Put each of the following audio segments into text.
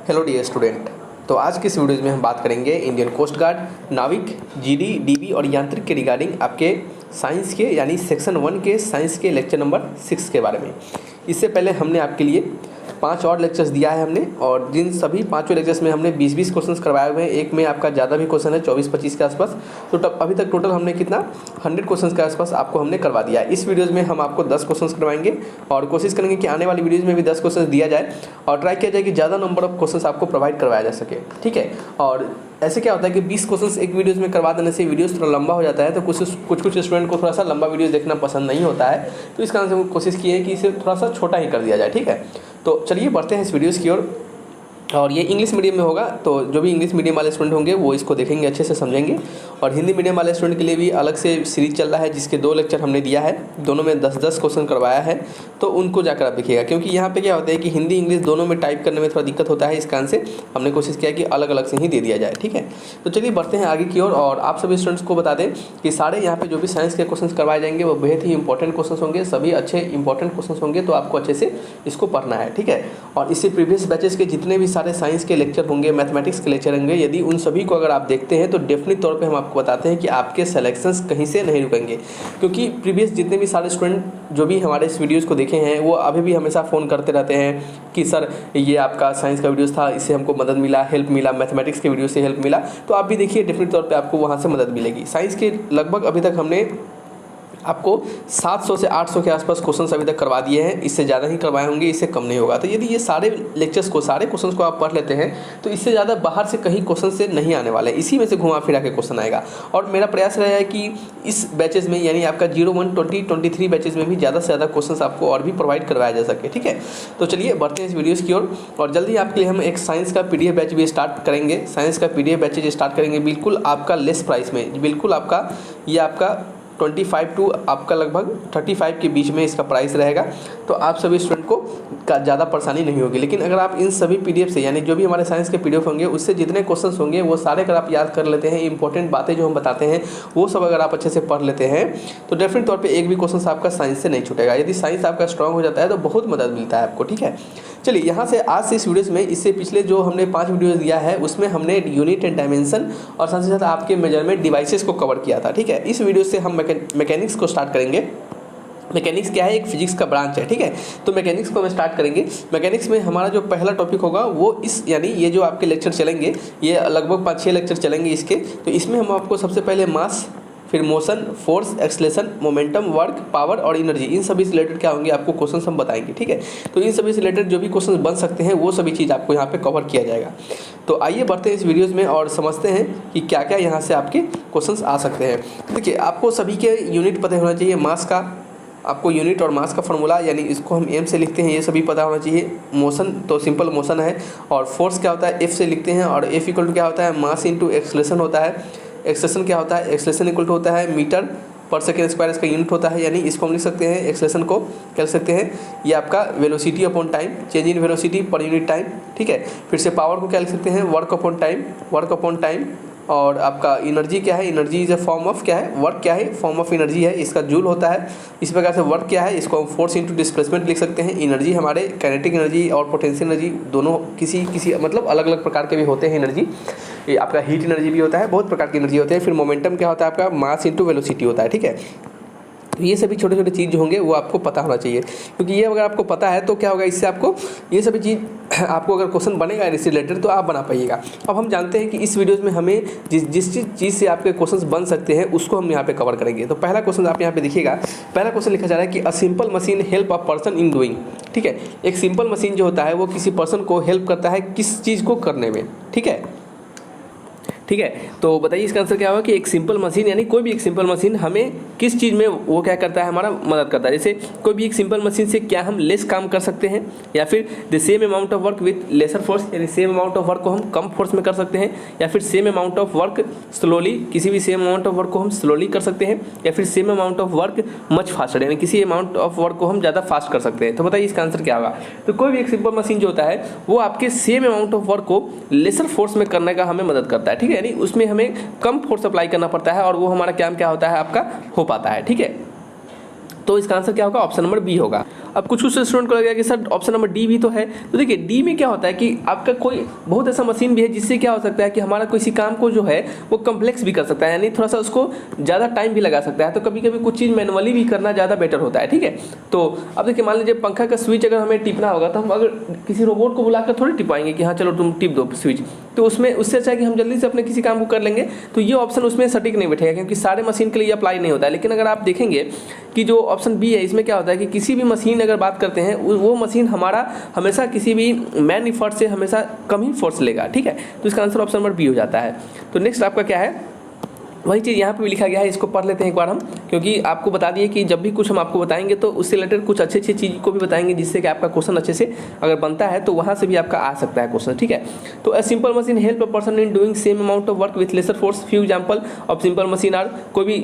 Hello dear student. तो आज के इस वीडियो में हम बात करेंगे इंडियन कोस्ट गार्ड, नाविक, जीडी, डीबी और यांत्रिक के रिगार्डिंग आपके साइंस के यानी सेक्शन 1 के साइंस के लेक्चर नंबर 6 के बारे में। इससे पहले हमने आपके लिए 5 और लेक्चर्स दिया है हमने, और जिन सभी 5 लेक्चर्स में हमने 20-20 क्वेश्चंस करवाए हुए हैं। एक में आपका ज़्यादा भी क्वेश्चन है, 24-25 के आसपास। तो अभी तक टोटल हमने कितना 100 क्वेश्चंस के आसपास आपको हमने करवा दिया है। इस वीडियोज़ में हम आपको 10 क्वेश्चंस करवाएंगे और कोशिश करेंगे कि आने वाली वीडियोज़ में भी 10 क्वेश्चन दिया जाए और ट्राई किया जाए कि ज़्यादा नंबर ऑफ क्वेश्चंस आपको प्रोवाइड करवाया जा सके। ठीक है। और ऐसे क्या होता है कि 20 क्वेश्चंस एक वीडियोस में करवा देने से वीडियोस थोड़ा लंबा हो जाता है, तो कुछ स्टूडेंट को थोड़ा सा लंबा वीडियो देखना पसंद नहीं होता है। तो इस कारण से हम कोशिश की है कि इसे थोड़ा सा छोटा ही कर दिया जाए। ठीक है। तो चलिए बढ़ते हैं इस वीडियोस की ओर। और ये इंग्लिश मीडियम में होगा, तो जो भी इंग्लिश मीडियम वाले स्टूडेंट होंगे वो इसको देखेंगे, अच्छे से समझेंगे। और हिंदी मीडियम वाले स्टूडेंट के लिए भी अलग से सीरीज चल रहा है, जिसके 2 लेक्चर हमने दिया है, दोनों में 10-10 क्वेश्चन करवाया है। तो उनको जाकर आप देखिएगा, क्योंकि यहाँ पे क्या होता है कि हिंदी इंग्लिश दोनों में टाइप करने में थोड़ा दिक्कत होता है। इस कारण से हमने कोशिश किया कि अलग अलग से ही दे दिया जाए। ठीक है। तो चलिए बढ़ते हैं आगे की ओर। और आप सभी स्टूडेंट्स को बता दें कि सारे यहाँ पे जो भी साइंस के क्वेश्चन करवाए जाएंगे वो बेहद ही इंपॉर्टेंट क्वेश्चन होंगे, सभी अच्छे इंपॉर्टेंट क्वेश्चन होंगे। तो आपको अच्छे से इसको पढ़ना है। ठीक है। और इससे प्रीवियस बैचेस के जितने भी सारे साइंस के लेक्चर होंगे, मैथमेटिक्स के लेक्चर होंगे, यदि उन सभी को अगर आप देखते हैं तो डेफिनेट तौर पे हम आपको बताते हैं कि आपके सिलेक्शंस कहीं से नहीं रुकेंगे। क्योंकि प्रीवियस जितने भी सारे स्टूडेंट जो भी हमारे इस वीडियोस को देखे हैं वो अभी भी हमेशा फ़ोन करते रहते हैं कि सर ये आपका साइंस का वीडियोस था, इससे हमको मदद मिला, हेल्प मिला, मैथमेटिक्स के वीडियो से हेल्प मिला। तो आप भी देखिए, डेफिनेट तौर पर आपको वहाँ से मदद मिलेगी। साइंस के लगभग अभी तक हमने आपको 700 से 800 के आसपास क्वेश्चंस अभी तक करवा दिए हैं। इससे ज़्यादा ही करवाए होंगे, इससे कम नहीं होगा। तो यदि ये सारे लेक्चर्स को, सारे क्वेश्चंस को आप पढ़ लेते हैं तो इससे ज़्यादा बाहर से कहीं क्वेश्चन से नहीं आने वाले, इसी में से घुमा फिरा के क्वेश्चन आएगा। और मेरा प्रयास रहा है कि इस बैचेज में यानी आपका 01, 20, 23 बैचेज में भी ज़्यादा से ज़्यादा क्वेश्चन आपको और भी प्रोवाइड करवाया जा सके। ठीक है। तो चलिए बढ़ते हैं इस वीडियोज़ की ओर। और जल्दी आपके लिए हम एक साइंस का PDF बैच भी स्टार्ट करेंगे। साइंस का PDF बैचेज स्टार्ट करेंगे बिल्कुल आपका लेस प्राइस में, बिल्कुल आपका ये आपका 25 टू आपका लगभग 35 के बीच में इसका प्राइस रहेगा। तो आप सभी स्टूडेंट को ज़्यादा परेशानी नहीं होगी। लेकिन अगर आप इन सभी PDF से यानी जो भी हमारे साइंस के PDF होंगे उससे जितने क्वेश्चंस होंगे वो सारे अगर आप याद कर लेते हैं, इंपॉर्टेंट बातें जो हम बताते हैं वो सब अगर आप अच्छे से पढ़ लेते हैं तो डेफिनेट तौर पे एक भी क्वेश्चन आपका साइंस से नहीं छूटेगा। यदि साइंस आपका स्ट्रांग हो जाता है तो बहुत मदद मिलता है आपको। ठीक है। चलिए यहाँ से आज से इस वीडियोज़ में, इससे पिछले जो हमने 5 वीडियोज़ दिया है उसमें हमने यूनिट एंड डायमेंशन और साथ ही साथ आपके मेजरमेंट डिवाइसेस को कवर किया था। ठीक है। इस वीडियो से हम मैकेनिक्स को स्टार्ट करेंगे। मैकेनिक्स क्या है? एक फिजिक्स का ब्रांच है। ठीक है। तो मैकेनिक्स को हम स्टार्ट करेंगे। मैकेनिक्स में हमारा जो पहला टॉपिक होगा वो यानी ये जो आपके लेक्चर चलेंगे, ये लगभग 5-6 लेक्चर चलेंगे इसके। तो इसमें हम आपको सबसे पहले मास, फिर motion, force, acceleration, momentum, work, power और एनर्जी, इन सभी से रिलेटेड क्या होंगे आपको क्वेश्चंस हम बताएंगे। ठीक है। तो इन सभी से रिलेटेड जो भी क्वेश्चंस बन सकते हैं वो सभी चीज़ आपको यहाँ पे कवर किया जाएगा। तो आइए बढ़ते हैं इस वीडियोज़ में और समझते हैं कि क्या क्या यहाँ से आपके क्वेश्चंस आ सकते हैं। देखिए, आपको सभी के यूनिट पता होना चाहिए। मास का आपको यूनिट और मास का फॉर्मूला यानी इसको हम m से लिखते हैं, ये सभी पता होना चाहिए। मोशन तो सिंपल मोशन है। और फोर्स क्या होता है? F से लिखते हैं। और F इक्वल टू क्या होता है? मास इंटू एक्सलेशन होता है। एक्सलेशन क्या होता है? एक्सलेशन इक्वल टू होता है मीटर पर सेकेंड स्क्वायर, इसका यूनिट होता है। यानी इसको हम लिख सकते हैं, एक्सलेशन को क्या लिख सकते हैं? ये आपका velocity upon time, change in velocity per unit time. ठीक है। फिर से पावर को क्या लिख सकते हैं? Work upon time, work upon time. और आपका एनर्जी क्या है? Energy is a form of क्या है? वर्क क्या है? फॉर्म ऑफ एनर्जी है, इसका जूल होता है। इस प्रकार से वर्क क्या है? इसको हम फोर्स इंटू डिस्प्लेसमेंट लिख सकते हैं। एनर्जी हमारे काइनेटिक एनर्जी और पोटेंशियल एनर्जी दोनों किसी मतलब अलग अलग प्रकार के भी होते हैं एनर्जी। ये आपका हीट एनर्जी भी होता है, बहुत प्रकार की एनर्जी होते हैं। फिर मोमेंटम क्या होता है आपका? मास इंटू वेलोसिटी होता है। ठीक है। तो ये सभी छोटे छोटे चीज़ जो होंगे वो आपको पता होना चाहिए, क्योंकि ये अगर आपको पता है तो क्या होगा, इससे आपको ये सभी चीज़ आपको अगर क्वेश्चन बनेगा इससे रिलेटेड तो आप बना पाइएगा। अब हम जानते हैं कि इस वीडियोज़ में हमें जिस चीज़ से आपके क्वेश्चंस बन सकते हैं उसको हम यहाँ पे कवर करेंगे। तो पहला क्वेश्चन आप यहाँ पे देखिएगा। पहला क्वेश्चन लिखा जा रहा है कि अ simple machine help a person in doing. ठीक है। एक सिंपल मशीन जो होता है वो किसी पर्सन को हेल्प करता है किस चीज़ को करने में। ठीक है। ठीक है। तो बताइए इसका आंसर क्या होगा कि एक सिंपल मशीन यानी कोई भी एक सिंपल मशीन हमें किस चीज़ में वो क्या करता है? हमारा मदद करता है। जैसे कोई भी एक सिंपल मशीन से क्या हम लेस काम कर सकते हैं, या फिर the same amount of work with lesser force, यानी सेम अमाउंट ऑफ वर्क को हम कम फोर्स में कर सकते हैं, या फिर same amount of work slowly, किसी भी सेम अमाउंट ऑफ वर्क को हम स्लोली कर सकते हैं, या फिर same amount of work much faster, यानी किसी अमाउंट ऑफ वर्क को हम ज़्यादा फास्ट कर सकते हैं। तो बताइए इसका आंसर क्या होगा? तो कोई भी एक सिंपल मशीन जो होता है वो आपके सेम अमाउंट ऑफ वर्क को लेसर फोर्स में करने का हमें मदद करता है। ठीक है। यानी उसमें हमें कम फोर्स अप्लाई करना पड़ता है और वो हमारा काम क्या होता है आपका हो पाता है। ठीक है। तो इसका आंसर क्या होगा, ऑप्शन नंबर बी होगा। अब कुछ स्टूडेंट को लगेगा कि सर ऑप्शन नंबर डी भी तो है, तो देखिए डी में क्या होता है कि आपका कोई बहुत ऐसा मशीन भी है जिससे क्या हो सकता है कि हमारा किसी काम को जो है वो कम्प्लेक्स भी कर सकता है, यानी थोड़ा सा उसको ज़्यादा टाइम भी लगा सकता है। तो कभी कभी कुछ चीज़ मैनुअली भी करना ज़्यादा बेटर होता है, ठीक है। तो अब देखिए मान लीजिए पंखा का स्विच अगर हमें टिपना होगा तो हम अगर किसी रोबोट को बुलाकर थोड़ी टिपाएंगे कि हाँ चलो तुम टिप दो स्विच, तो उसमें उससे अच्छा है कि हम जल्दी से अपने किसी काम को कर लेंगे। तो ये ऑप्शन उसमें सटीक नहीं बैठेगा क्योंकि सारे मशीन के लिए अप्लाई नहीं होता है। लेकिन अगर आप देखेंगे कि जो ऑप्शन बी है इसमें क्या होता है कि किसी भी मशीन अगर बात करते हैं वो मशीन हमारा हमेशा किसी भी मैन इफर्ट से हमेशा कम ही फोर्स लेगा, ठीक है। तो इसका आंसर ऑप्शन नंबर बी हो जाता है। तो नेक्स्ट आपका क्या है, वही चीज़ यहाँ पे भी लिखा गया है, इसको पढ़ लेते हैं एक बार हम, क्योंकि आपको बता दिए कि जब भी कुछ हम आपको बताएंगे तो उससे रिलेटेड कुछ अच्छी अच्छी चीज़ को भी बताएंगे जिससे कि आपका क्वेश्चन अच्छे से अगर बनता है तो वहाँ से भी आपका आ सकता है क्वेश्चन, ठीक है। तो a simple machine help a person in doing same amount of work with lesser force. Few example of simple machine are, कोई भी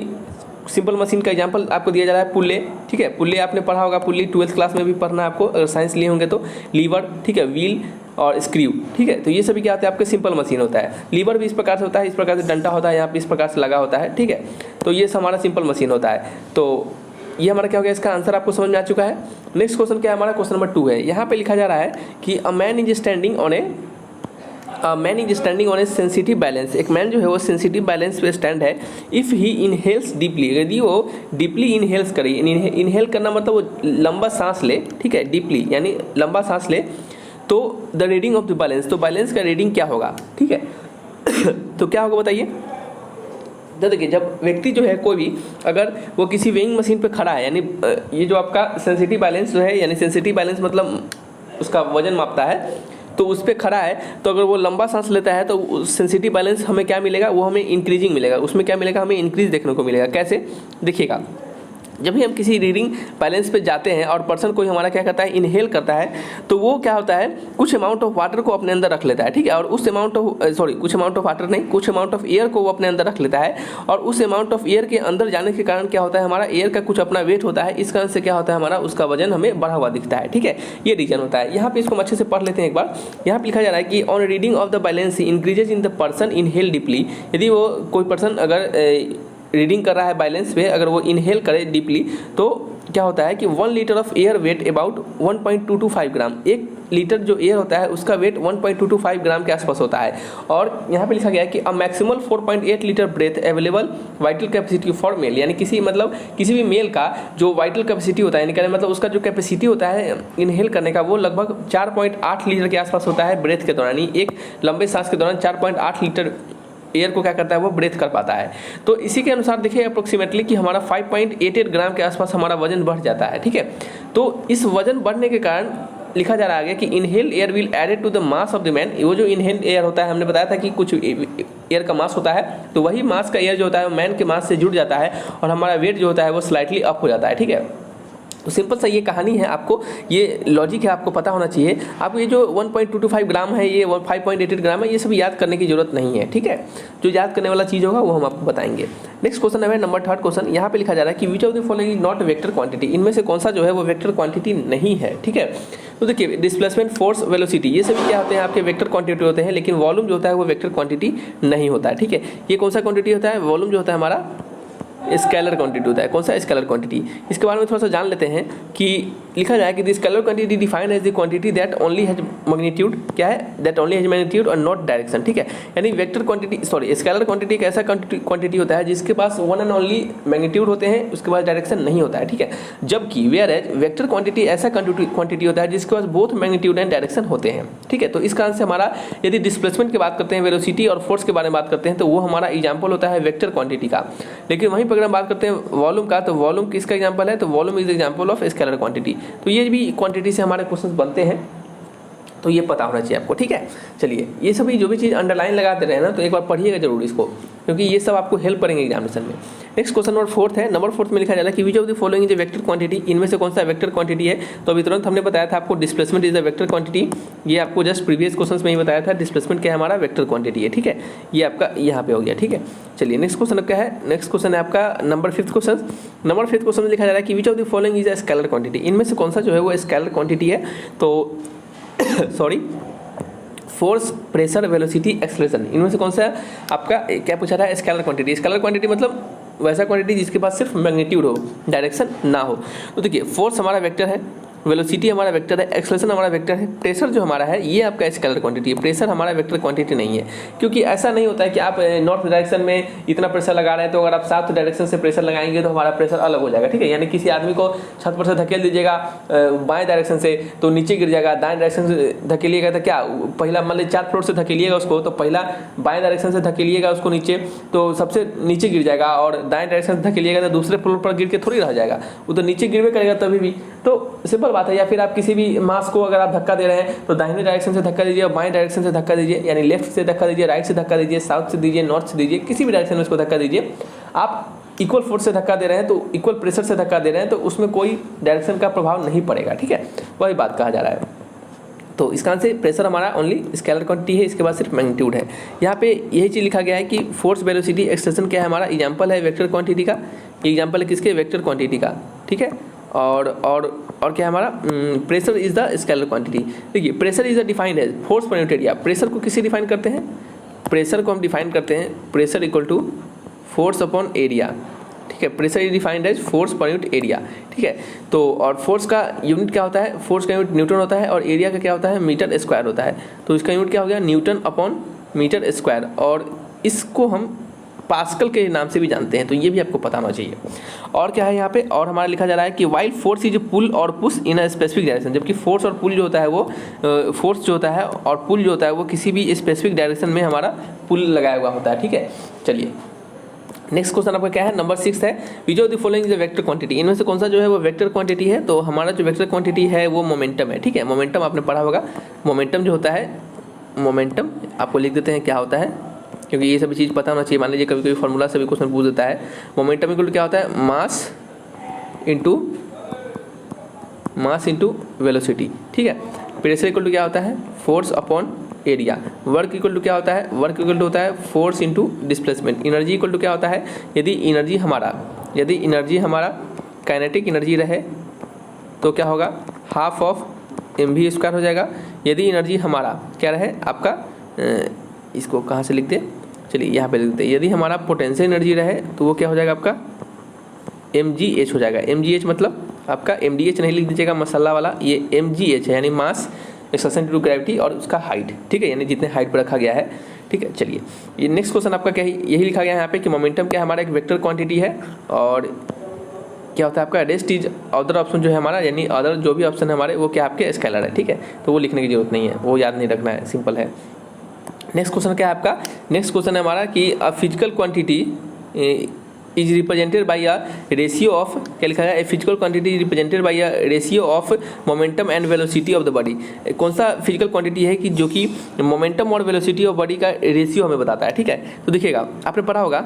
सिंपल मशीन का एग्जांपल आपको दिया जा रहा है पुल्ले, ठीक है। पुल्ले आपने पढ़ा होगा, पुल्ली 12th क्लास में भी पढ़ना है आपको अगर साइंस लिए होंगे तो। लीवर, ठीक है, व्हील और स्क्रू, ठीक है। तो ये सभी क्या होता है आपके सिंपल मशीन होता है। लीवर भी इस प्रकार से होता है, इस प्रकार से डंडा होता है, यहाँ पे इस प्रकार से लगा होता है, ठीक है। तो ये सब हमारा सिंपल मशीन होता है। तो ये हमारा क्या हो गया, इसका आंसर आपको समझ में आ चुका है। नेक्स्ट क्वेश्चन क्या है हमारा, क्वेश्चन नंबर 2 है। यहाँ पे लिखा जा रहा है कि a man is standing on A sensitive balance. एक मैन जो है वो सेंसिटिव बैलेंस पे स्टैंड है। इफ़ ही इनहेल्स डीपली, यदि वो डीपली इनहेल्स करे, इनहेल करना मतलब वो लंबा सांस ले, ठीक है, डीपली यानी लंबा सांस ले, तो the reading of the balance, तो बैलेंस का रीडिंग क्या होगा, ठीक है। तो क्या होगा बताइए। तो देखिए जब व्यक्ति जो है कोई भी अगर वो किसी वेइंग मशीन पे खड़ा है, यानी ये जो आपका सेंसिटिव बैलेंस जो है, यानी सेंसिटिव बैलेंस मतलब उसका वजन मापता है, तो उस पर खड़ा है, तो अगर वो लंबा सांस लेता है तो सेंसिटिव बैलेंस हमें क्या मिलेगा, वो हमें इंक्रीजिंग मिलेगा। उसमें क्या मिलेगा, हमें इंक्रीज देखने को मिलेगा। कैसे देखिएगा, जब भी हम किसी रीडिंग बैलेंस पे जाते हैं और पर्सन कोई हमारा क्या करता है, इनहेल करता है, तो वो क्या होता है कुछ अमाउंट ऑफ वाटर को अपने अंदर रख लेता है, ठीक है। और उस अमाउंट ऑफ कुछ अमाउंट ऑफ वाटर नहीं, कुछ अमाउंट ऑफ एयर को वो अपने अंदर रख लेता है। और उस अमाउंट ऑफ एयर के अंदर जाने के कारण क्या होता है, हमारा एयर का कुछ अपना वेट होता है, इस कारण से क्या होता है, हमारा उसका वजन हमें बढ़ा हुआ दिखता है, ठीक है। ये रीजन होता है। यहाँ पे इसको हम अच्छे से पढ़ लेते हैं एक बार। यहाँ पे लिखा जा रहा है कि on reading of the balance increases in the person inhale deeply. यदि वो कोई पर्सन अगर रीडिंग कर रहा है बैलेंस पे, अगर वो इनहेल करे डीपली, तो क्या होता है कि 1 litre of air weight about 1.225 gram. 1 litre जो एयर होता है उसका वेट 1.225 ग्राम के आसपास होता है। और यहाँ पे लिखा गया है कि a maximal 4.8 litre breath available vital capacity for male, यानी किसी भी मेल का जो वाइटल कैपेसिटी होता है, यानी मतलब उसका जो कैपेसिटी होता है इनहेल करने का, वो लगभग 4.8 लीटर के आसपास होता है ब्रेथ के दौरान। एक लंबे सांस के दौरान 4.8 लीटर एयर को क्या करता है, वो ब्रेथ कर पाता है। तो इसी के अनुसार देखिए अप्रोक्सीमेटली कि हमारा 5.88 ग्राम के आसपास हमारा वजन बढ़ जाता है, ठीक है। तो इस वजन बढ़ने के कारण लिखा जा रहा है कि inhale air will added to the mass of the man. वो जो इनहेल एयर होता है, हमने बताया था कि कुछ एयर का मास होता है, तो वही मास का एयर जो होता है वो मैन के मास से जुड़ जाता है और हमारा वेट जो होता है वो स्लाइटली अप हो जाता है, ठीक है। तो सिंपल सा ये कहानी है, आपको ये लॉजिक है, आपको पता होना चाहिए। आपको ये जो 1.225 ग्राम है, ये 5.88 ग्राम है, ये सब याद करने की जरूरत नहीं है, ठीक है। जो याद करने वाला चीज़ होगा वो हम आपको बताएंगे। नेक्स्ट क्वेश्चन है नंबर 3 क्वेश्चन। यहाँ पे लिखा जा रहा है कि which of the following is not vector quantity. इनमें से कौन सा जो है वो वेक्टर क्वांटिटी नहीं है, ठीक है। तो देखिए डिस्प्लेसमेंट, फोर्स, वेलोसिटी, ये सभी क्या होते हैं आपके वेक्टर क्वांटिटी होते हैं, लेकिन वॉल्यूम जो होता है वो वेक्टर क्वांटिटी नहीं होता है, ठीक है। ये कौन सा क्वांटिटी होता है, वॉल्यूम जो होता है हमारा स्केलर क्वांटिटी होता है। कौन सा, स्केलर क्वांटिटी। इसके बारे में थोड़ा सा जान लेते हैं कि लिखा जाए कि the scalar quantity defined as the quantity that only has magnitude, क्या है, दैट ओनली हैज मैग्नीट्यूड और नॉट डायरेक्शन, ठीक है। यानी वेक्टर क्वांटिटी स्केलर क्वांटिटी एक ऐसा क्वांटिटी होता है जिसके पास वन एंड ओनली मैग्नीट्यूड होते हैं, उसके पास डायरेक्शन नहीं होता है, ठीक है। जबकि वेयर एज वेक्टर क्वांटिटी ऐसा क्वांटिटी होता है जिसके पास बोथ मैग्नीट्यूड एंड डायरेक्शन होते हैं, ठीक है। तो इस कारण से हमारा यदि डिस्प्लेसमेंट की बात करते हैं, वेलोसिटी और फोर्स के बारे में बात करते हैं, तो वो हमारा एग्जाम्पल होता है वेक्टर क्वांटिटी का। लेकिन वहीं पर अगर हम बात करते हैं वॉल्यूम का, तो वॉल्यूम किसका एग्जांपल है, तो volume is example of scalar quantity. तो ये भी क्वांटिटी से हमारे क्वेश्चंस बनते हैं, तो ये पता होना चाहिए आपको, ठीक है। चलिए ये सभी जो भी चीज़ अंडरलाइन लगाते रहे ना, तो एक बार पढ़िएगा जरूर इसको, क्योंकि ये सब आपको हेल्प करेंगे एग्जामिनेशन में। नेक्स्ट क्वेश्चन नंबर 4 है। नंबर 4 में लिखा जा रहा है कि which of the following is a vector quantity. इनमें से कौन सा वेक्टर क्वांटिटी है। तो अभी तुरंत हमने बताया था आपको displacement is a vector quantity, ये आपको जस्ट प्रीवियस क्वेश्चन में ही बताया था। डिस्प्लेसमेंट क्या है हमारा, वेक्टर क्वांटिटी है, ठीक है। ये आपका यहाँ पे हो गया, ठीक है। चलिए नेक्स्ट क्वेश्चन क्या है, नेक्स्ट क्वेश्चन है आपका नंबर 5 क्वेश्चन। नंबर 5 क्वेश्चन में लिखा जा रहा है कि which of the following is a scalar quantity. इनमें से कौन सा जो है वो स्केलर क्वांटिटी है। तो sorry, force, pressure, velocity, acceleration, इनमें से कौन सा आपका क्या पूछा था, स्केलर क्वांटिटी। स्केलर क्वांटिटी मतलब वैसा क्वांटिटी जिसके पास सिर्फ मैग्नीट्यूड हो, डायरेक्शन ना हो। तो देखिए फोर्स हमारा वेक्टर है, वेलोसिटी हमारा वेक्टर है, एक्सेलरेशन हमारा वेक्टर है, प्रेशर जो हमारा है ये आपका स्केलर क्वांटिटी है। प्रेशर हमारा वेक्टर क्वांटिटी नहीं है, क्योंकि ऐसा नहीं होता है कि आप नॉर्थ डायरेक्शन में इतना प्रेशर लगा रहे हैं तो अगर आप साउथ डायरेक्शन से प्रेशर लगाएंगे तो हमारा प्रेशर अलग हो जाएगा, ठीक है। यानी किसी आदमी को छत पर से धकेल दीजिएगा बाएं डायरेक्शन से तो नीचे गिर जाएगा, दाएं डायरेक्शन से धकेलिएगा तो क्या पहला मान लीजिए 4 फ्लोर से धकेलिएगा उसको, तो पहला बाएं डायरेक्शन से धकेलिएगा उसको नीचे तो सबसे नीचे गिर जाएगा, और दाएं डायरेक्शन से धकेलिएगा तो दूसरे फ्लोर पर गिर के थोड़ी रह जाएगा, वो तो नीचे गिरवे करेगा तभी भी। तो सिंपल बात है। या फिर आप किसी भी मास को अगर आप धक्का दे रहे हैं तो दाहिने डायरेक्शन से धक्का दीजिए, बाएं डायरेक्शन से धक्का दीजिए, यानी लेफ्ट से धक्का दीजिए, राइट से धक्का दीजिए, साउथ से दीजिए, नॉर्थ से दीजिए, किसी भी डायरेक्शन में उसको धक्का दीजिए। आप इक्वल फोर्स से धक्का दे रहे हैं तो इक्वल प्रेशर से धक्का दे रहे हैं तो उसमें कोई डायरेक्शन का प्रभाव नहीं पड़ेगा, ठीक है, वही बात कहा जा रहा है। तो इसका आंसर प्रेशर हमारा ओनली स्केलर क्वांटिटी है, इसके बाद सिर्फ मैग्नीट्यूड है। यहाँ पे यही चीज़ लिखा गया है कि फोर्स, वेलोसिटी, एक्सेलरेशन क्या है हमारा एग्जांपल है वेक्टर क्वांटिटी का, एग्जांपल है किसके, वेक्टर क्वांटिटी का, ठीक है। और क्या है हमारा, pressure is the scalar quantity. देखिए pressure is the defined as force पर यूनिट एरिया। प्रेशर को किसी डिफाइन करते हैं, प्रेशर को हम डिफाइन करते हैं pressure equal to force upon area, ठीक है। Pressure is defined as force पर यूनिट एरिया, ठीक है। तो और फोर्स का यूनिट क्या होता है, फोर्स का यूनिट न्यूटन होता है, और एरिया का क्या होता है, मीटर स्क्वायर होता है। तो इसका यूनिट क्या हो गया, न्यूटन अपॉन मीटर स्क्वायर, और इसको हम पास्कल के नाम से भी जानते हैं, तो ये भी आपको पता होना चाहिए। और क्या है यहाँ पे, और हमारा लिखा जा रहा है कि वाइल फोर्स इज पुल और push in a specific direction, जबकि फोर्स और पुल जो होता है वो फोर्स जो होता है और पुल जो होता है वो किसी भी स्पेसिफिक डायरेक्शन में हमारा पुल लगाया हुआ होता है, ठीक है। चलिए नेक्स्ट क्वेश्चन आपका क्या है, नंबर 6 है, which of the following is a vector quantity. इनमें से कौन सा जो है वो वेक्टर क्वांटिटी है। तो हमारा जो वेक्टर क्वांटिटी है वो मोमेंटम है, ठीक है। मोमेंटम आपने पढ़ा होगा, मोमेंटम जो होता है, मोमेंटम आपको लिख देते हैं क्या होता है, क्योंकि ये सभी चीज़ पता होना चाहिए। मान लीजिए कभी कभी फॉर्मूला से भी क्वेश्चन पूछ देता है। मोमेंटम इक्वल टू क्या होता है, मास इंटू वेलोसिटी, ठीक है। प्रेशर इक्वल टू क्या होता है, force upon area. Work equal to क्या होता है, वर्क इक्वल टू होता है force into displacement. Energy equal to क्या होता है, यदि एनर्जी हमारा काइनेटिक एनर्जी रहे तो क्या होगा, हाफ ऑफ mv स्क्वायर हो जाएगा। यदि एनर्जी हमारा क्या रहे आपका, इसको कहाँ से लिख दे, चलिए यहाँ पे लिख देते हैं। यदि हमारा पोटेंशियल एनर्जी रहे तो वो क्या हो जाएगा आपका mgh हो जाएगा। mgh मतलब आपका mdh नहीं लिख दीजिएगा मसाला वाला, ये mgh है, यानी मास एक्सेलरेशन टू ग्रेविटी और उसका हाइट, ठीक है, यानी जितने हाइट पर रखा गया है, ठीक है। चलिए ये नेक्स्ट क्वेश्चन आपका क्या है, यही लिखा गया है यहाँ पे कि मोमेंटम क्या हमारा एक वेक्टर क्वांटिटी है, और क्या होता है आपका रेस्ट इज अदर ऑप्शन जो है हमारा, यानी अदर जो भी ऑप्शन है हमारे वो क्या आपके स्केलर है, ठीक है। तो वो लिखने की जरूरत नहीं है, वो याद नहीं रखना है, सिंपल है। नेक्स्ट क्वेश्चन क्या है आपका, नेक्स्ट क्वेश्चन है हमारा कि a physical quantity is represented by a ratio of, क्या लिखा है, a physical quantity is represented by a ratio of momentum and velocity of the body. कौन सा फिजिकल क्वांटिटी है कि जो कि मोमेंटम और वेलोसिटी ऑफ बॉडी का रेशियो हमें बताता है, ठीक है। तो देखिएगा आपने पढ़ा होगा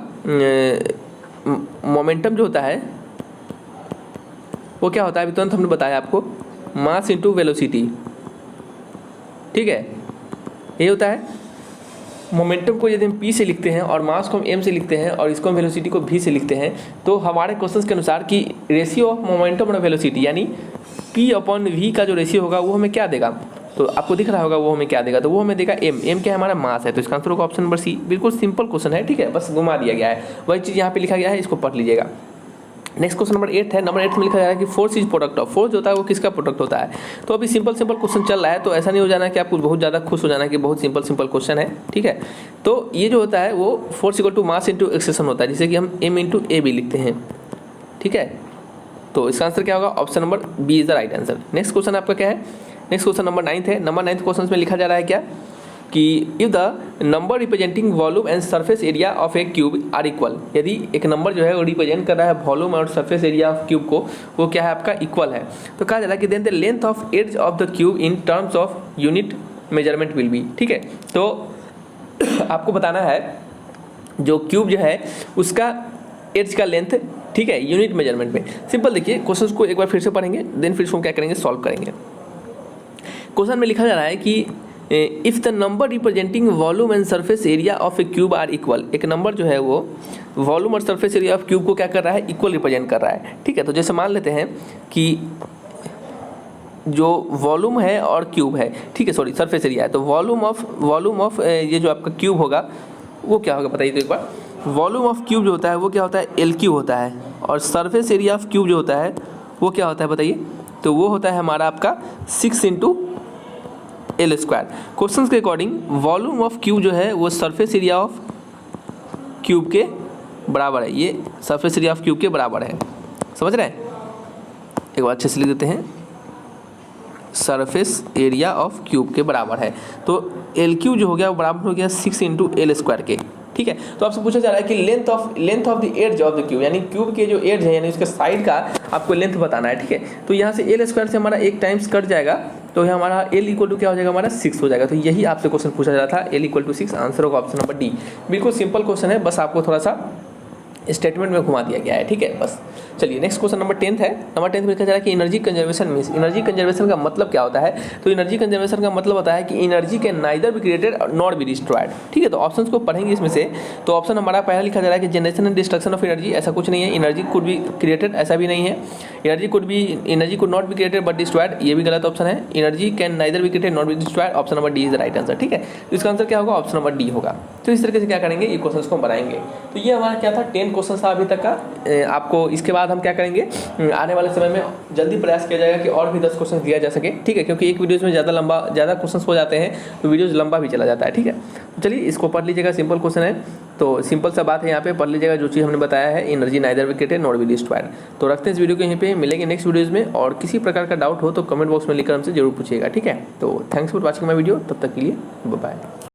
मोमेंटम जो होता है वो क्या होता है, अभी तुरंत हमने बताया आपको, मास इंटू वेलोसिटी, ठीक है, ये होता है। मोमेंटम को यदि हम p से लिखते हैं और मास को हम m से लिखते हैं और इसको हम वेलोसिटी को v से लिखते हैं, तो हमारे क्वेश्चन के अनुसार कि रेशियो ऑफ मोमेंटम और वेलोसिटी यानी p अपॉन v का जो रेशियो होगा वो हमें क्या देगा, तो आपको दिख रहा होगा वो हमें क्या देगा, तो वो हमें देगा m क्या है हमारा मास है। तो इसका आंसर होगा ऑप्शन नंबर सी। बिल्कुल सिंपल क्वेश्चन है, ठीक है, बस घुमा दिया गया है, वही चीज़ यहाँ पे लिखा गया है, इसको पढ़ लीजिएगा। नेक्स्ट क्वेश्चन नंबर 8 है। नंबर 8 में लिखा जा रहा है कि force is product of, force जो होता है वो किसका प्रोडक्ट होता है। तो अभी सिंपल क्वेश्चन चल रहा है, तो ऐसा नहीं हो जाना कि आपको बहुत ज़्यादा खुश हो जाना कि बहुत सिंपल क्वेश्चन है, ठीक है। तो ये जो होता है वो force equal to mass into acceleration होता है, जिसे कि हम m इंटू ए भी लिखते हैं, ठीक है। तो इसका आंसर क्या होगा, option number B is the right answer. Next question आपका क्या है, नेक्स्ट क्वेश्चन नंबर 9 है। नंबर 9 क्वेश्चन में लिखा जा रहा है क्या कि if the number representing volume and surface area of a cube are equal, यदि एक नंबर जो है वो रिप्रेजेंट कर रहा है वॉल्यूम और सरफेस एरिया ऑफ क्यूब को, वो क्या है आपका इक्वल है, तो कहा जा रहा है कि then the length of edge of the cube in terms of unit measurement will be, ठीक है। तो आपको बताना है जो क्यूब जो है उसका एज का लेंथ, ठीक है, यूनिट मेजरमेंट में। सिंपल देखिए क्वेश्चन को एक बार फिर से पढ़ेंगे, देन फिर इसको क्या करेंगे, सॉल्व करेंगे। क्वेश्चन में लिखा जा रहा है कि if the number representing volume and surface area of a cube are equal, एक नंबर जो है वो वॉल्यूम और सरफेस एरिया ऑफ क्यूब को क्या कर रहा है, इक्वल रिप्रेजेंट कर रहा है, ठीक है। तो जैसे मान लेते हैं कि जो वॉल्यूम है और क्यूब है, ठीक है, सॉरी सरफेस एरिया है, तो वॉल्यूम ऑफ ये जो आपका क्यूब होगा वो क्या होगा बताइए तो एक बार, वॉल्यूम ऑफ क्यूब जो होता है वो क्या होता है, एल क्यू होता है, और सरफेस एरिया ऑफ क्यूब जो होता है वो क्या होता है बताइए, तो वो होता है हमारा आपका 6 इंटू एल स्क्वायर। क्वेश्चन के अकॉर्डिंग वॉल्यूम ऑफ क्यूब जो है वो सरफेस एरिया ऑफ क्यूब के बराबर है, ये सरफेस एरिया ऑफ क्यूब के बराबर है, समझ रहे हैं। एक बार अच्छे से लिख देते हैं, सरफेस एरिया ऑफ क्यूब के बराबर है, तो एल क्यू जो हो गया वो बराबर हो गया 6 इंटू एल स्क्वायर के, ठीक है। तो आपसे पूछा जा रहा है कि length of the edge of the cube, यानी क्यूब के जो एज है यानी उसके साइड का आपको लेंथ बताना है, ठीक है। तो यहाँ से एल स्क्वायर से हमारा एक टाइम्स कट जाएगा, तो यहाँ हमारा एल इक्वल टू क्या हो जाएगा, हमारा 6 हो जाएगा। तो यही आपसे क्वेश्चन पूछा जा रहा था, एल इक्वल टू 6, आंसर होगा ऑप्शन नंबर डी। बिल्कुल सिंपल क्वेश्चन है, बस आपको थोड़ा सा स्टेटमेंट में घुमा दिया गया है, ठीक है बस। चलिए नेक्स्ट क्वेश्चन नंबर 10 है। नंबर 10 में लिखा जा रहा है कि energy conservation means, energy conservation का मतलब क्या होता है। तो एनर्जी कंजर्वेशन का मतलब होता है कि energy can neither be created not be destroyed, ठीक है। तो ऑप्शंस को पढ़ेंगे इसमें से, तो ऑप्शन हमारा पहला लिखा जा रहा है कि generation and destruction of energy, ऐसा कुछ नहीं है। एनर्जी कुड बी क्रिएटेड, ऐसा भी नहीं है। Energy could not be created but destroyed, ये भी गलत ऑप्शन है। Energy can neither be created not be destroyed, option number D is the right answer, ठीक है। तो इसका आंसर क्या होगा, ऑप्शन नंबर डी होगा। तो इस तरीके से क्या करेंगे, ये क्वेश्चन को बनाएंगे। तो ये हमारा क्या था, 10 क्वेश्चन था अभी तक का। आपको इसके बाद हम क्या करेंगे, आने वाले समय में जल्दी प्रयास किया जाएगा कि और भी 10 क्वेश्चन दिया जा सके, ठीक है। क्योंकि एक वीडियोस में ज़्यादा क्वेश्चन हो जाते हैं तो वीडियोस लंबा भी चला जाता है, ठीक है। तो चलिए इसको पढ़ लीजिएगा, सिंपल क्वेश्चन है, तो सिंपल सा बात है, यहाँ पे पढ़ लीजिएगा जो चीज़ हमने बताया है, energy neither be created not be destroyed. तो रखते हैं इस वीडियो को यहीं पे, मिलेंगे नेक्स्ट वीडियोज़ में, और किसी प्रकार का डाउट हो तो कमेंट बॉक्स में लिखकर हमसे जरूर पूछिएगा, ठीक है। तो thanks for watching my video, तब तक के लिए बाय बाय।